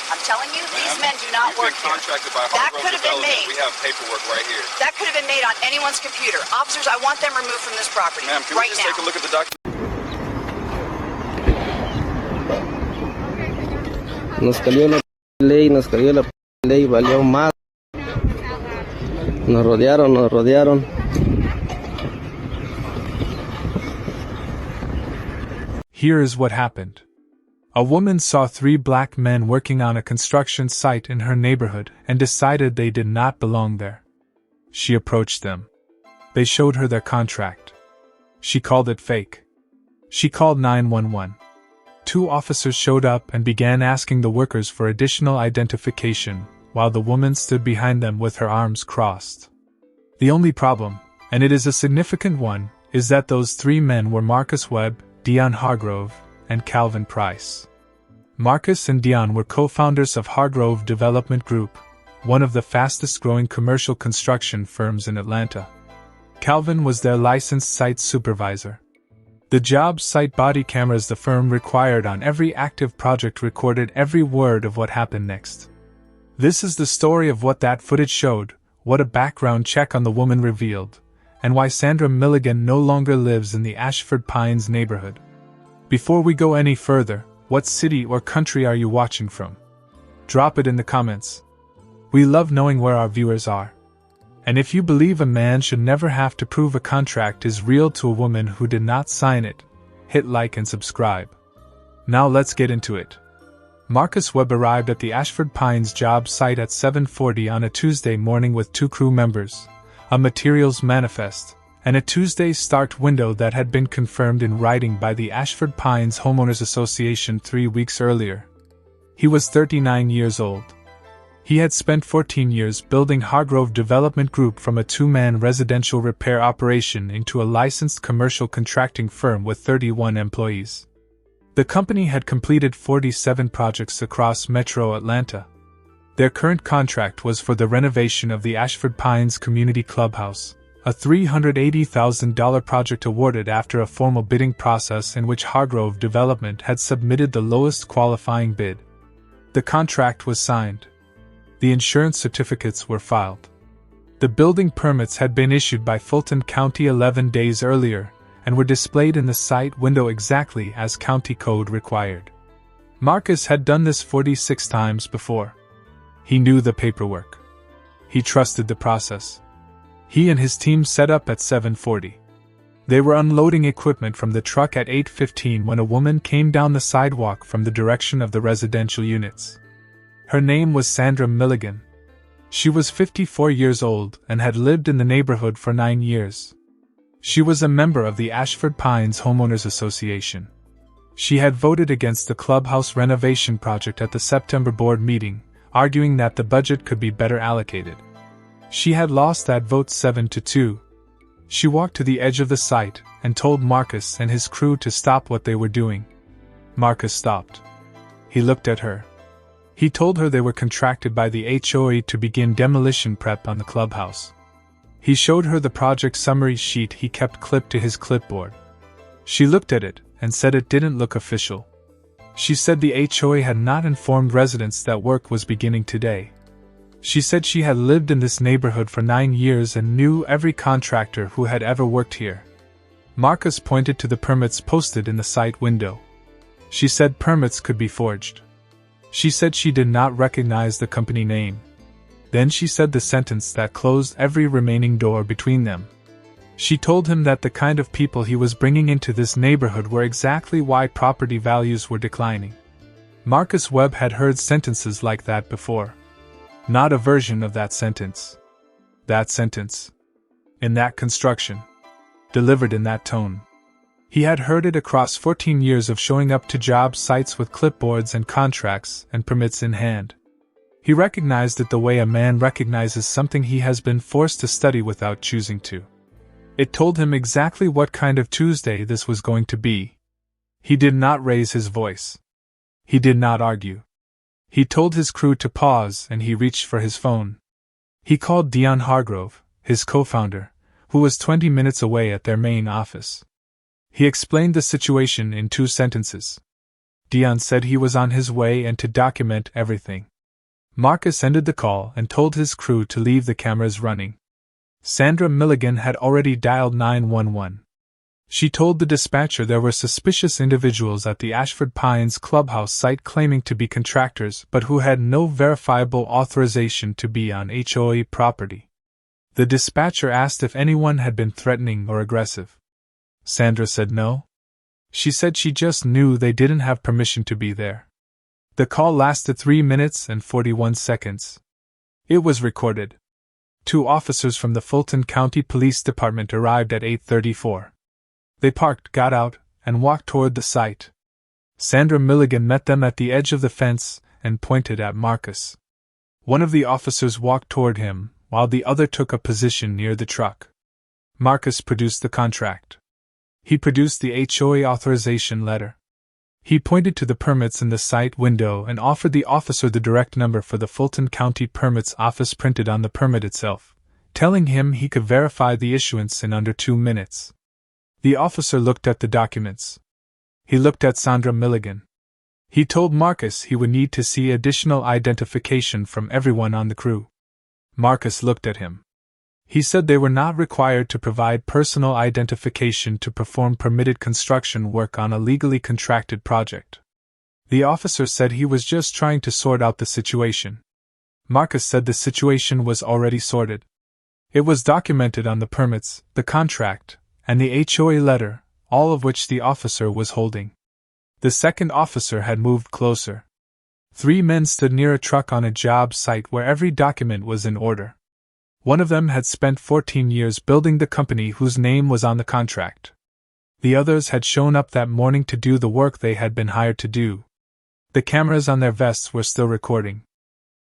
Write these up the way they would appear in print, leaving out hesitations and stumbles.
I'm telling you, these men do not work here. Contracted by that could have been made. We have paperwork right here. That could have been made on anyone's computer. Officers, I want them removed from this property. Ma'am, can right we just now. take a look at the document? Nos cayó la ley, valió más. Nos rodearon. Here is what happened. A woman saw 3 black men working on a construction site in her neighborhood and decided they did not belong there. She approached them. They showed her their contract. She called it fake. She called 911. 2 officers showed up and began asking the workers for additional identification, while the woman stood behind them with her arms crossed. The only problem, and it is a significant one, is that those 3 men were Marcus Webb, Dion Hargrove, and Calvin Price. Marcus and Dion were co-founders of Hargrove Development Group, one of the fastest-growing commercial construction firms in Atlanta. Calvin was their licensed site supervisor. The job site body cameras the firm required on every active project recorded every word of what happened next. This is the story of what that footage showed, what a background check on the woman revealed, and why Sandra Milligan no longer lives in the Ashford Pines neighborhood. Before we go any further, what city or country are you watching from? Drop it in the comments. We love knowing where our viewers are. And if you believe a man should never have to prove a contract is real to a woman who did not sign it, hit like and subscribe. Now let's get into it. Marcus Webb arrived at the Ashford Pines job site at 7:40 on a Tuesday morning with 2 crew members, a materials manifest, and a Tuesday start window that had been confirmed in writing by the Ashford Pines Homeowners Association 3 weeks earlier. He was 39 years old. He had spent 14 years building Hargrove Development Group from a 2-man residential repair operation into a licensed commercial contracting firm with 31 employees. The company had completed 47 projects across Metro Atlanta. Their current contract was for the renovation of the Ashford Pines Community Clubhouse, a $380,000 project awarded after a formal bidding process in which Hargrove Development had submitted the lowest qualifying bid. The contract was signed. The insurance certificates were filed. The building permits had been issued by Fulton County 11 days earlier and were displayed in the site window exactly as county code required. Marcus had done this 46 times before. He knew the paperwork. He trusted the process. He and his team set up at 7:40. They were unloading equipment from the truck at 8:15 when a woman came down the sidewalk from the direction of the residential units. Her name was Sandra Milligan. She was 54 years old and had lived in the neighborhood for 9 years. She was a member of the Ashford Pines Homeowners Association. She had voted against the clubhouse renovation project at the September board meeting, arguing that the budget could be better allocated. She had lost that vote 7-2. She walked to the edge of the site and told Marcus and his crew to stop what they were doing. Marcus stopped. He looked at her. He told her they were contracted by the HOA to begin demolition prep on the clubhouse. He showed her the project summary sheet he kept clipped to his clipboard. She looked at it and said it didn't look official. She said the HOA had not informed residents that work was beginning today. She said she had lived in this neighborhood for 9 years and knew every contractor who had ever worked here. Marcus pointed to the permits posted in the site window. She said permits could be forged. She said she did not recognize the company name. Then she said the sentence that closed every remaining door between them. She told him that the kind of people he was bringing into this neighborhood were exactly why property values were declining. Marcus Webb had heard sentences like that before. Not a version of that sentence. That sentence. In that construction. Delivered in that tone. He had heard it across 14 years of showing up to job sites with clipboards and contracts and permits in hand. He recognized it the way a man recognizes something he has been forced to study without choosing to. It told him exactly what kind of Tuesday this was going to be. He did not raise his voice. He did not argue. He told his crew to pause and he reached for his phone. He called Dion Hargrove, his co-founder, who was 20 minutes away at their main office. He explained the situation in 2 sentences. Dion said he was on his way and to document everything. Marcus ended the call and told his crew to leave the cameras running. Sandra Milligan had already dialed 911. She told the dispatcher there were suspicious individuals at the Ashford Pines clubhouse site claiming to be contractors but who had no verifiable authorization to be on HOA property. The dispatcher asked if anyone had been threatening or aggressive. Sandra said no. She said she just knew they didn't have permission to be there. The call lasted 3 minutes and 41 seconds. It was recorded. 2 officers from the Fulton County Police Department arrived at 8:34. They parked, got out, and walked toward the site. Sandra Milligan met them at the edge of the fence and pointed at Marcus. One of the officers walked toward him, while the other took a position near the truck. Marcus produced the contract. He produced the HOA authorization letter. He pointed to the permits in the site window and offered the officer the direct number for the Fulton County Permits Office printed on the permit itself, telling him he could verify the issuance in under 2 minutes. The officer looked at the documents. He looked at Sandra Milligan. He told Marcus he would need to see additional identification from everyone on the crew. Marcus looked at him. He said they were not required to provide personal identification to perform permitted construction work on a legally contracted project. The officer said he was just trying to sort out the situation. Marcus said the situation was already sorted. It was documented on the permits, the contract, and the HOA letter, all of which the officer was holding. The second officer had moved closer. 3 men stood near a truck on a job site where every document was in order. One of them had spent 14 years building the company whose name was on the contract. The others had shown up that morning to do the work they had been hired to do. The cameras on their vests were still recording.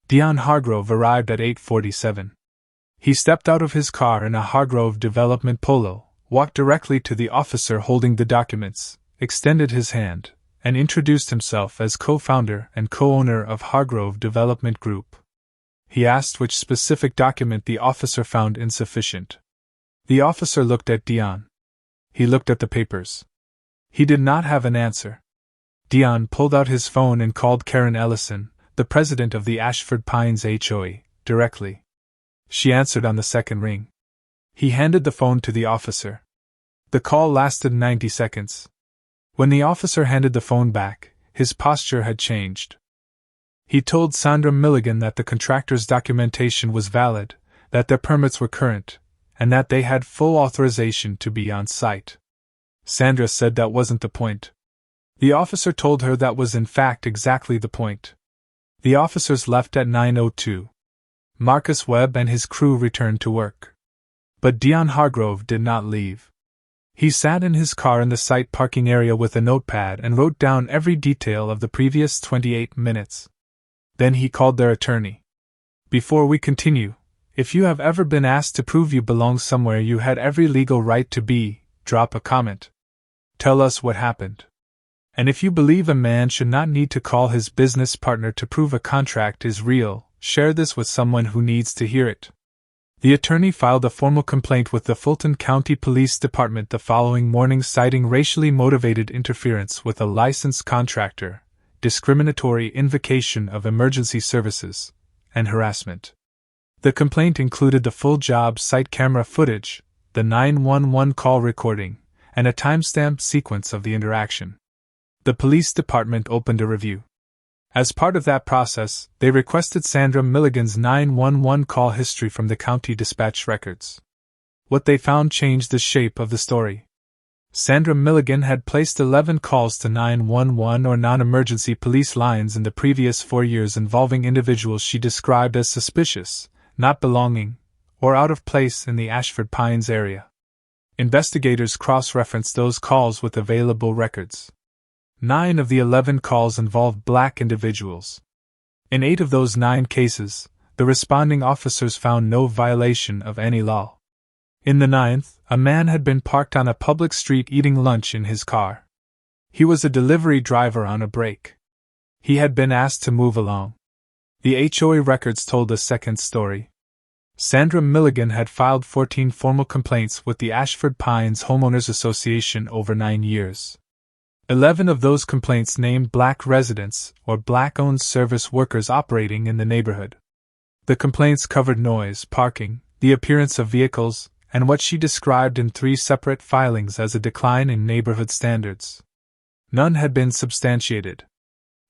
Dion Hargrove arrived at 8:47. He stepped out of his car in a Hargrove Development Polo, walked directly to the officer holding the documents, extended his hand, and introduced himself as co-founder and co-owner of Hargrove Development Group. He asked which specific document the officer found insufficient. The officer looked at Dion. He looked at the papers. He did not have an answer. Dion pulled out his phone and called Karen Ellison, the president of the Ashford Pines HOA, directly. She answered on the second ring. He handed the phone to the officer. The call lasted 90 seconds. When the officer handed the phone back, his posture had changed. He told Sandra Milligan that the contractor's documentation was valid, that their permits were current, and that they had full authorization to be on site. Sandra said that wasn't the point. The officer told her that was in fact exactly the point. The officers left at 9:02. Marcus Webb and his crew returned to work. But Dion Hargrove did not leave. He sat in his car in the site parking area with a notepad and wrote down every detail of the previous 28 minutes. Then he called their attorney. Before we continue, if you have ever been asked to prove you belong somewhere you had every legal right to be, drop a comment. Tell us what happened. And if you believe a man should not need to call his business partner to prove a contract is real, share this with someone who needs to hear it. The attorney filed a formal complaint with the Fulton County Police Department the following morning citing racially motivated interference with a licensed contractor, discriminatory invocation of emergency services, and harassment. The complaint included the full job site camera footage, the 911 call recording, and a timestamp sequence of the interaction. The police department opened a review. As part of that process, they requested Sandra Milligan's 911 call history from the county dispatch records. What they found changed the shape of the story. Sandra Milligan had placed 11 calls to 911 or non-emergency police lines in the previous 4 years involving individuals she described as suspicious, not belonging, or out of place in the Ashford Pines area. Investigators cross-referenced those calls with available records. 9 of the 11 calls involved black individuals. In 8 of those 9 cases, the responding officers found no violation of any law. In the 9th, a man had been parked on a public street eating lunch in his car. He was a delivery driver on a break. He had been asked to move along. The HOA records told a second story. Sandra Milligan had filed 14 formal complaints with the Ashford Pines Homeowners Association over 9 years. 11 of those complaints named black residents or black-owned service workers operating in the neighborhood. The complaints covered noise, parking, the appearance of vehicles, and what she described in 3 separate filings as a decline in neighborhood standards. None had been substantiated.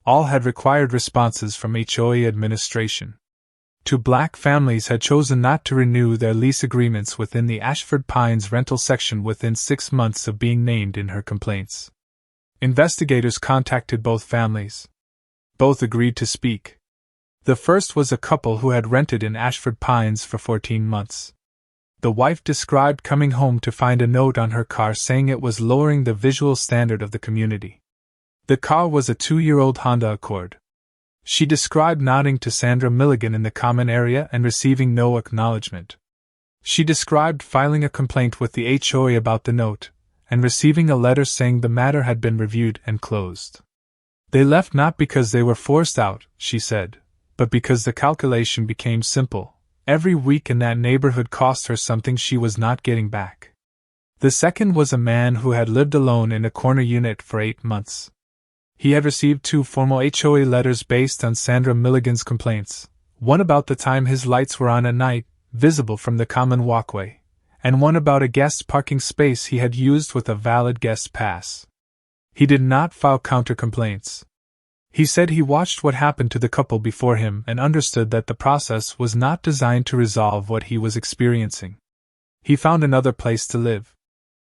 All had required responses from HOA administration. 2 black families had chosen not to renew their lease agreements within the Ashford Pines rental section within 6 months of being named in her complaints. Investigators contacted both families. Both agreed to speak. The first was a couple who had rented in Ashford Pines for 14 months. The wife described coming home to find a note on her car saying it was lowering the visual standard of the community. The car was a 2-year-old Honda Accord. She described nodding to Sandra Milligan in the common area and receiving no acknowledgement. She described filing a complaint with the HOA about the note, and receiving a letter saying the matter had been reviewed and closed. They left not because they were forced out, she said, but because the calculation became simple. Every week in that neighborhood cost her something she was not getting back. The second was a man who had lived alone in a corner unit for 8 months. He had received 2 formal HOA letters based on Sandra Milligan's complaints, one about the time his lights were on at night, visible from the common walkway, and one about a guest parking space he had used with a valid guest pass. He did not file counter-complaints. He said he watched what happened to the couple before him and understood that the process was not designed to resolve what he was experiencing. He found another place to live.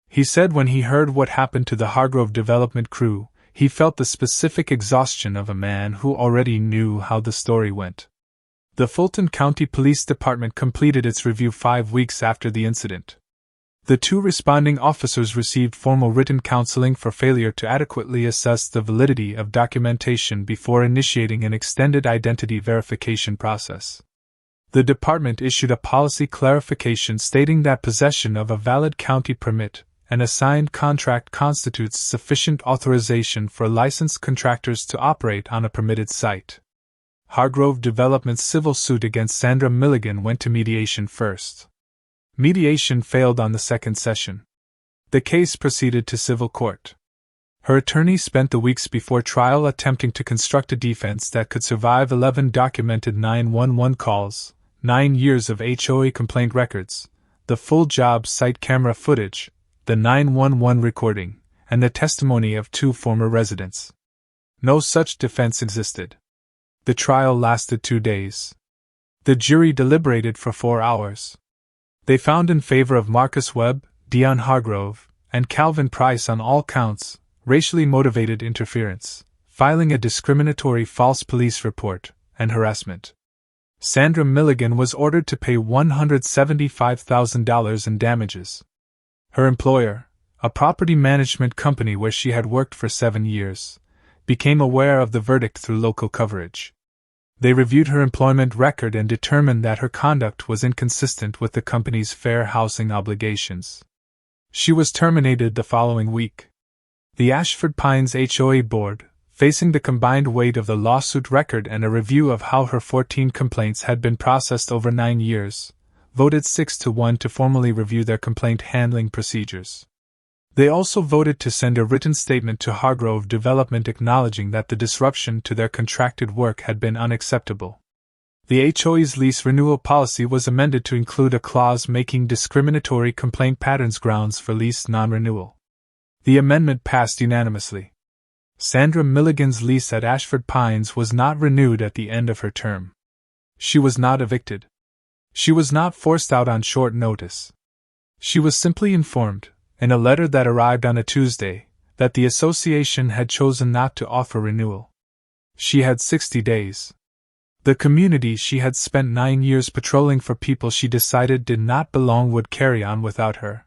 He said when he heard what happened to the Hargrove development crew, he felt the specific exhaustion of a man who already knew how the story went. The Fulton County Police Department completed its review 5 weeks after the incident. The 2 responding officers received formal written counseling for failure to adequately assess the validity of documentation before initiating an extended identity verification process. The department issued a policy clarification stating that possession of a valid county permit and a signed contract constitutes sufficient authorization for licensed contractors to operate on a permitted site. Hargrove Development's civil suit against Sandra Milligan went to mediation first. Mediation failed on the second session. The case proceeded to civil court. Her attorney spent the weeks before trial attempting to construct a defense that could survive 11 documented 911 calls, 9 years of HOA complaint records, the full job site camera footage, the 911 recording, and the testimony of 2 former residents. No such defense existed. The trial lasted 2 days. The jury deliberated for 4 hours. They found in favor of Marcus Webb, Dion Hargrove, and Calvin Price on all counts, racially motivated interference, filing a discriminatory false police report, and harassment. Sandra Milligan was ordered to pay $175,000 in damages. Her employer, a property management company where she had worked for 7 years, became aware of the verdict through local coverage. They reviewed her employment record and determined that her conduct was inconsistent with the company's fair housing obligations. She was terminated the following week. The Ashford Pines HOA board, facing the combined weight of the lawsuit record and a review of how her 14 complaints had been processed over 9 years, voted 6-1 to formally review their complaint handling procedures. They also voted to send a written statement to Hargrove Development acknowledging that the disruption to their contracted work had been unacceptable. The HOA's lease renewal policy was amended to include a clause making discriminatory complaint patterns grounds for lease non-renewal. The amendment passed unanimously. Sandra Milligan's lease at Ashford Pines was not renewed at the end of her term. She was not evicted. She was not forced out on short notice. She was simply informed, in a letter that arrived on a Tuesday, that the association had chosen not to offer renewal. She had 60 days. The community she had spent 9 years patrolling for people she decided did not belong would carry on without her.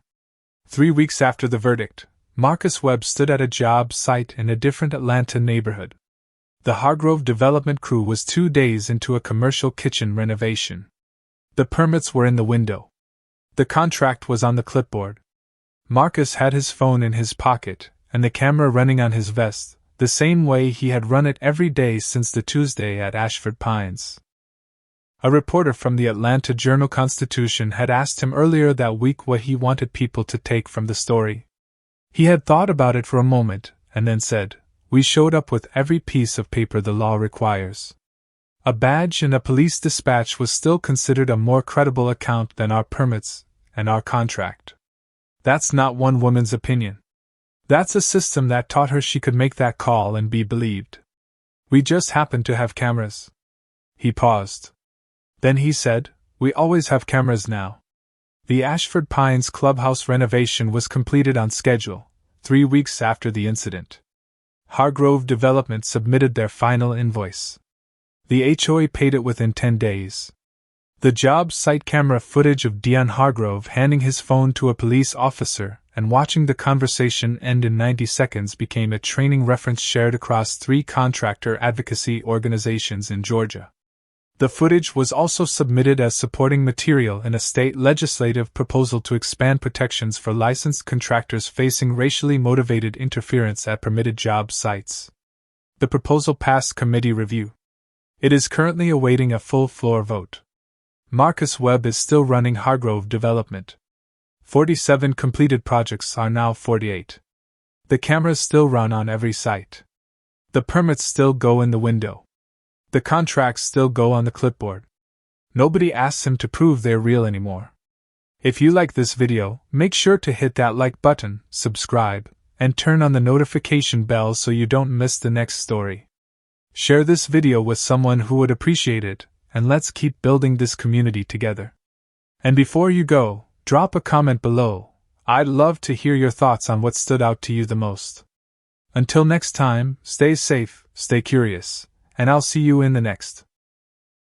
3 weeks after the verdict, Marcus Webb stood at a job site in a different Atlanta neighborhood. The Hargrove Development crew was 2 days into a commercial kitchen renovation. The permits were in the window. The contract was on the clipboard. Marcus had his phone in his pocket, and the camera running on his vest, the same way he had run it every day since the Tuesday at Ashford Pines. A reporter from the Atlanta Journal-Constitution had asked him earlier that week what he wanted people to take from the story. He had thought about it for a moment, and then said, "We showed up with every piece of paper the law requires." A badge and a police dispatch was still considered a more credible account than our permits and our contract. That's not one woman's opinion. That's a system that taught her she could make that call and be believed. We just happened to have cameras. He paused. Then he said, "We always have cameras now." The Ashford Pines clubhouse renovation was completed on schedule, 3 weeks after the incident. Hargrove Development submitted their final invoice. The HOA paid it within 10 days. The job site camera footage of Dion Hargrove handing his phone to a police officer and watching the conversation end in 90 seconds became a training reference shared across 3 contractor advocacy organizations in Georgia. The footage was also submitted as supporting material in a state legislative proposal to expand protections for licensed contractors facing racially motivated interference at permitted job sites. The proposal passed committee review. It is currently awaiting a full floor vote. Marcus Webb is still running Hargrove Development. 47 completed projects are now 48. The cameras still run on every site. The permits still go in the window. The contracts still go on the clipboard. Nobody asks him to prove they're real anymore. If you like this video, make sure to hit that like button, subscribe, and turn on the notification bell so you don't miss the next story. Share this video with someone who would appreciate it, and let's keep building this community together. And before you go, drop a comment below. I'd love to hear your thoughts on what stood out to you the most. Until next time, stay safe, stay curious, and I'll see you in the next.